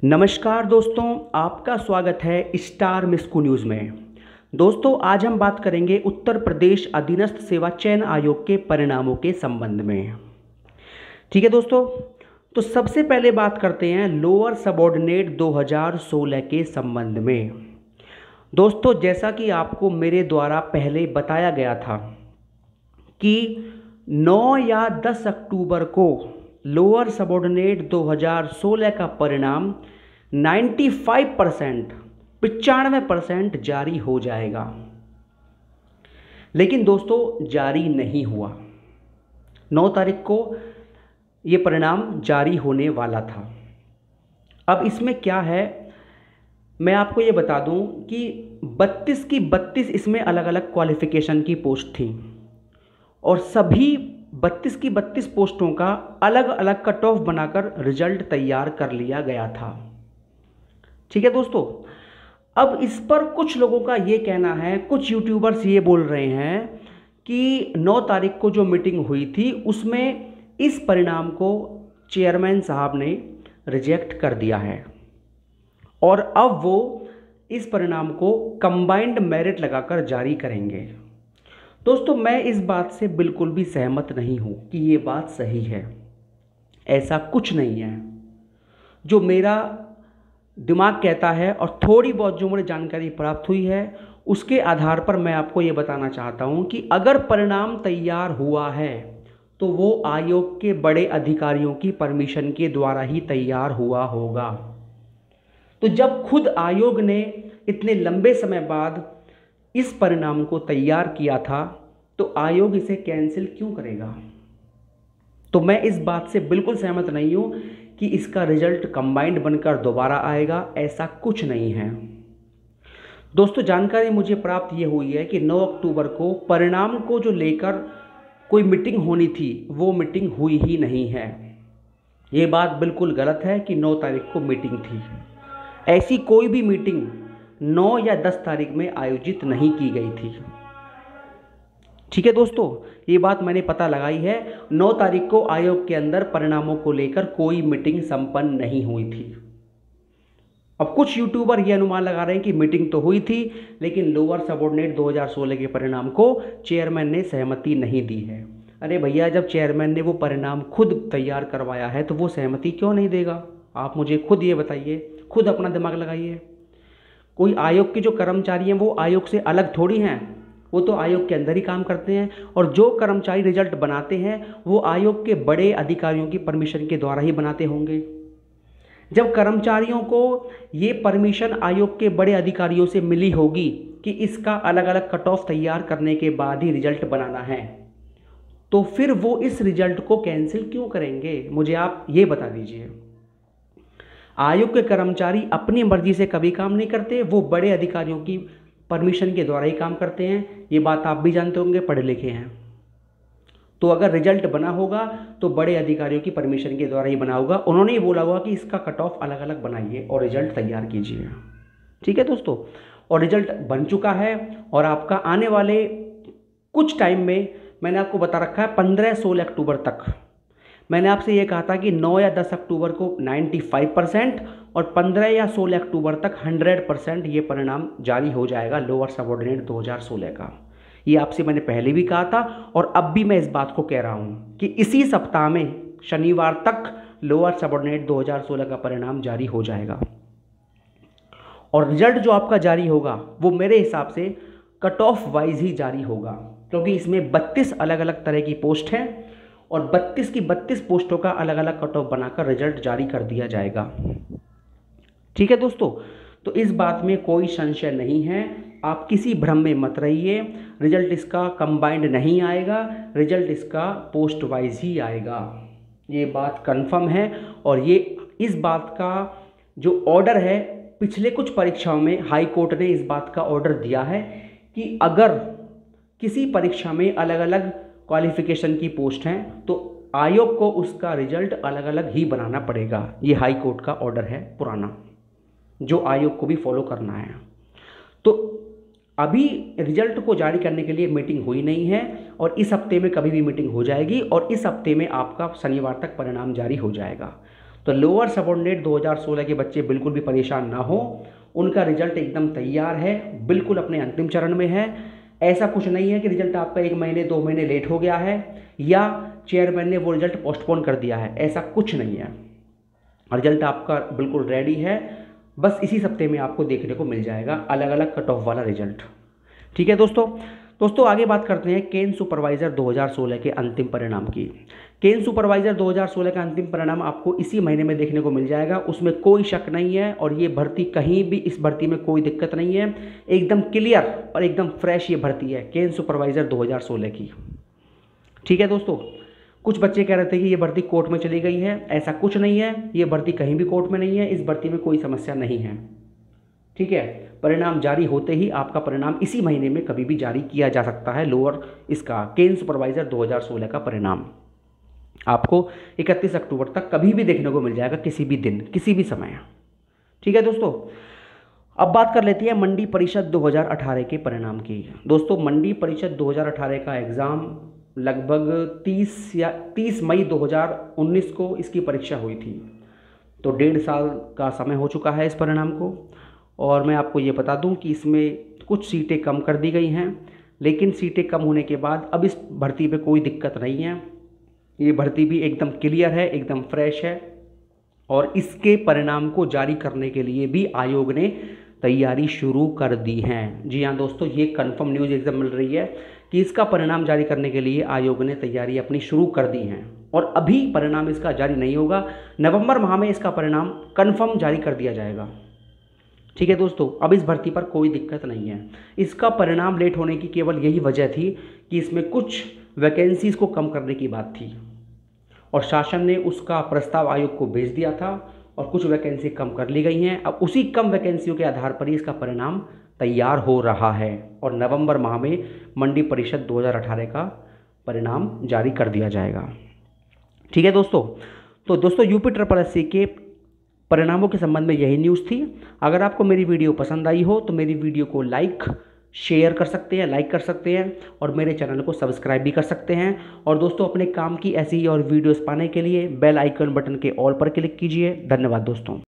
नमस्कार दोस्तों, आपका स्वागत है स्टार मिस्कू न्यूज़ में। दोस्तों, आज हम बात करेंगे उत्तर प्रदेश अधीनस्थ सेवा चयन आयोग के परिणामों के संबंध में। ठीक है दोस्तों, तो सबसे पहले बात करते हैं लोअर सबऑर्डिनेट 2016 के संबंध में। दोस्तों, जैसा कि आपको मेरे द्वारा पहले बताया गया था कि 9 या 10 अक्टूबर को लोअर सबऑर्डिनेट 2016 का परिणाम 95% जारी हो जाएगा। लेकिन दोस्तों, जारी नहीं हुआ। 9 तारीख को ये परिणाम जारी होने वाला था। अब इसमें क्या है, मैं आपको ये बता दूं कि 32 की 32 इसमें अलग अलग क्वालिफ़िकेशन की पोस्ट थी और सभी 32 की 32 पोस्टों का अलग अलग कट ऑफ बनाकर रिजल्ट तैयार कर लिया गया था। ठीक है दोस्तों, अब इस पर कुछ लोगों का ये कहना है, कुछ यूट्यूबर्स ये बोल रहे हैं कि 9 तारीख को जो मीटिंग हुई थी उसमें इस परिणाम को चेयरमैन साहब ने रिजेक्ट कर दिया है और अब वो इस परिणाम को कंबाइंड मेरिट लगाकर जारी करेंगे। दोस्तों, मैं इस बात से बिल्कुल भी सहमत नहीं हूँ कि ये बात सही है। ऐसा कुछ नहीं है। जो मेरा दिमाग कहता है और थोड़ी बहुत जो मुझे जानकारी प्राप्त हुई है उसके आधार पर मैं आपको ये बताना चाहता हूँ कि अगर परिणाम तैयार हुआ है तो वो आयोग के बड़े अधिकारियों की परमिशन के द्वारा ही तैयार हुआ होगा। तो जब खुद आयोग ने इतने लंबे समय बाद इस परिणाम को तैयार किया था तो आयोग इसे कैंसिल क्यों करेगा? तो मैं इस बात से बिल्कुल सहमत नहीं हूं कि इसका रिजल्ट कंबाइंड बनकर दोबारा आएगा। ऐसा कुछ नहीं है। दोस्तों, जानकारी मुझे प्राप्त ये हुई है कि 9 अक्टूबर को परिणाम को जो लेकर कोई मीटिंग होनी थी वो मीटिंग हुई ही नहीं है। ये बात बिल्कुल गलत है कि 9 तारीख को मीटिंग थी। ऐसी कोई भी मीटिंग 9 या 10 तारीख में आयोजित नहीं की गई थी। ठीक है दोस्तों, ये बात मैंने पता लगाई है। 9 तारीख को आयोग के अंदर परिणामों को लेकर कोई मीटिंग संपन्न नहीं हुई थी। अब कुछ यूट्यूबर ये अनुमान लगा रहे हैं कि मीटिंग तो हुई थी लेकिन लोअर सबऑर्डिनेट 2016 के परिणाम को चेयरमैन ने सहमति नहीं दी है। अरे भैया, जब चेयरमैन ने वो परिणाम खुद तैयार करवाया है तो वो सहमति क्यों नहीं देगा? आप मुझे खुद ये बताइए, खुद अपना दिमाग लगाइए। कोई आयोग के जो कर्मचारी हैं वो आयोग से अलग थोड़ी हैं, वो तो आयोग के अंदर ही काम करते हैं और जो कर्मचारी रिजल्ट बनाते हैं वो आयोग के बड़े अधिकारियों की परमिशन के द्वारा ही बनाते होंगे। जब कर्मचारियों को ये परमिशन आयोग के बड़े अधिकारियों से मिली होगी कि इसका अलग अलग कट ऑफ तैयार करने के बाद ही रिजल्ट बनाना है, तो फिर वो इस रिजल्ट को कैंसिल क्यों करेंगे? मुझे आप ये बता दीजिए। आयोग के कर्मचारी अपनी मर्जी से कभी काम नहीं करते, वो बड़े अधिकारियों की परमिशन के द्वारा ही काम करते हैं। ये बात आप भी जानते होंगे, पढ़े लिखे हैं। तो अगर रिजल्ट बना होगा तो बड़े अधिकारियों की परमिशन के द्वारा ही बना होगा। उन्होंने ही बोला होगा कि इसका कट ऑफ अलग अलग बनाइए और रिजल्ट तैयार कीजिए। ठीक है दोस्तों, और रिजल्ट बन चुका है और आपका आने वाले कुछ टाइम में, मैंने आपको बता रखा है 15-16 अक्टूबर तक। मैंने आपसे ये कहा था कि 9 या 10 अक्टूबर को 95% और 15 या 16 अक्टूबर तक 100% ये परिणाम जारी हो जाएगा लोअर सबऑर्डिनेट 2016 का। ये आपसे मैंने पहले भी कहा था और अब भी मैं इस बात को कह रहा हूँ कि इसी सप्ताह में शनिवार तक लोअर सबऑर्डिनेट 2016 का परिणाम जारी हो जाएगा। और रिजल्ट जो आपका जारी होगा वो मेरे हिसाब से कट ऑफ वाइज ही जारी होगा, क्योंकि इसमें 32 अलग अलग तरह की पोस्ट हैं और 32 की 32 पोस्टों का अलग अलग कट ऑफ बनाकर रिजल्ट जारी कर दिया जाएगा। ठीक है दोस्तों, तो इस बात में कोई संशय नहीं है। आप किसी भ्रम में मत रहिए। रिजल्ट इसका कंबाइंड नहीं आएगा, रिजल्ट इसका पोस्ट वाइज ही आएगा। ये बात कंफर्म है और ये इस बात का जो ऑर्डर है, पिछले कुछ परीक्षाओं में हाई कोर्ट ने इस बात का ऑर्डर दिया है कि अगर किसी परीक्षा में अलग अलग क्वालिफिकेशन की पोस्ट हैं तो आयोग को उसका रिजल्ट अलग अलग ही बनाना पड़ेगा। ये हाई कोर्ट का ऑर्डर है पुराना, जो आयोग को भी फॉलो करना है। तो अभी रिजल्ट को जारी करने के लिए मीटिंग हुई नहीं है और इस हफ्ते में कभी भी मीटिंग हो जाएगी और इस हफ्ते में आपका शनिवार तक परिणाम जारी हो जाएगा। तो लोअर सबऑर्डिनेट 2016 के बच्चे बिल्कुल भी परेशान ना हो, उनका रिजल्ट एकदम तैयार है, बिल्कुल अपने अंतिम चरण में है। ऐसा कुछ नहीं है कि रिजल्ट आपका 1 महीने 2 महीने लेट हो गया है या चेयरमैन ने वो रिजल्ट पोस्टपोन कर दिया है, ऐसा कुछ नहीं है। रिजल्ट आपका बिल्कुल रेडी है, बस इसी हफ्ते में आपको देखने को मिल जाएगा अलग अलग कट ऑफ वाला रिजल्ट। ठीक है दोस्तों आगे बात करते हैं केन सुपरवाइज़र 2016 के अंतिम परिणाम की। केन सुपरवाइज़र 2016 का अंतिम परिणाम आपको इसी महीने में देखने को मिल जाएगा, उसमें कोई शक नहीं है। और ये भर्ती कहीं भी, इस भर्ती में कोई दिक्कत नहीं है, एकदम क्लियर और एकदम फ्रेश ये भर्ती है केन सुपरवाइज़र 2016 की। ठीक है दोस्तों, कुछ बच्चे कह रहे थे कि ये भर्ती कोर्ट में चली गई है, ऐसा कुछ नहीं है, ये भर्ती कहीं भी कोर्ट में नहीं है, इस भर्ती में कोई समस्या नहीं है। ठीक है, परिणाम जारी होते ही आपका परिणाम इसी महीने में कभी भी जारी किया जा सकता है। लोअर इसका केन सुपरवाइज़र 2016 का परिणाम आपको 31 अक्टूबर तक कभी भी देखने को मिल जाएगा, किसी भी दिन किसी भी समय। ठीक है दोस्तों, अब बात कर लेते हैं मंडी परिषद 2018 के परिणाम की। दोस्तों मंडी परिषद 2018 का एग्ज़ाम लगभग 30 मई 2019 को इसकी परीक्षा हुई थी। तो 1.5 साल का समय हो चुका है इस परिणाम को। और मैं आपको ये बता दूं कि इसमें कुछ सीटें कम कर दी गई हैं, लेकिन सीटें कम होने के बाद अब इस भर्ती पे कोई दिक्कत नहीं है। ये भर्ती भी एकदम क्लियर है, एकदम फ्रेश है। और इसके परिणाम को जारी करने के लिए भी आयोग ने तैयारी शुरू कर दी है। जी हाँ दोस्तों, ये कंफर्म न्यूज़ एकदम मिल रही है कि इसका परिणाम जारी करने के लिए आयोग ने तैयारी अपनी शुरू कर दी है। और अभी परिणाम इसका जारी नहीं होगा, नवंबर माह में इसका परिणाम कंफर्म जारी कर दिया जाएगा। ठीक है दोस्तों, अब इस भर्ती पर कोई दिक्कत नहीं है। इसका परिणाम लेट होने की केवल यही वजह थी कि इसमें कुछ वैकेंसीज़ को कम करने की बात थी और शासन ने उसका प्रस्ताव आयोग को भेज दिया था और कुछ वैकेंसी कम कर ली गई हैं। अब उसी कम वैकेंसियों के आधार पर ही इसका परिणाम तैयार हो रहा है और नवंबर माह में मंडी परिषद 2018 का परिणाम जारी कर दिया जाएगा। ठीक है दोस्तों, तो दोस्तों UPSSC के परिणामों के संबंध में यही न्यूज़ थी। अगर आपको मेरी वीडियो पसंद आई हो तो मेरी वीडियो को शेयर कर सकते हैं, लाइक कर सकते हैं और मेरे चैनल को सब्सक्राइब भी कर सकते हैं। और दोस्तों अपने काम की ऐसी ही और वीडियोस पाने के लिए बेल आइकन बटन के ऑल पर क्लिक कीजिए। धन्यवाद दोस्तों।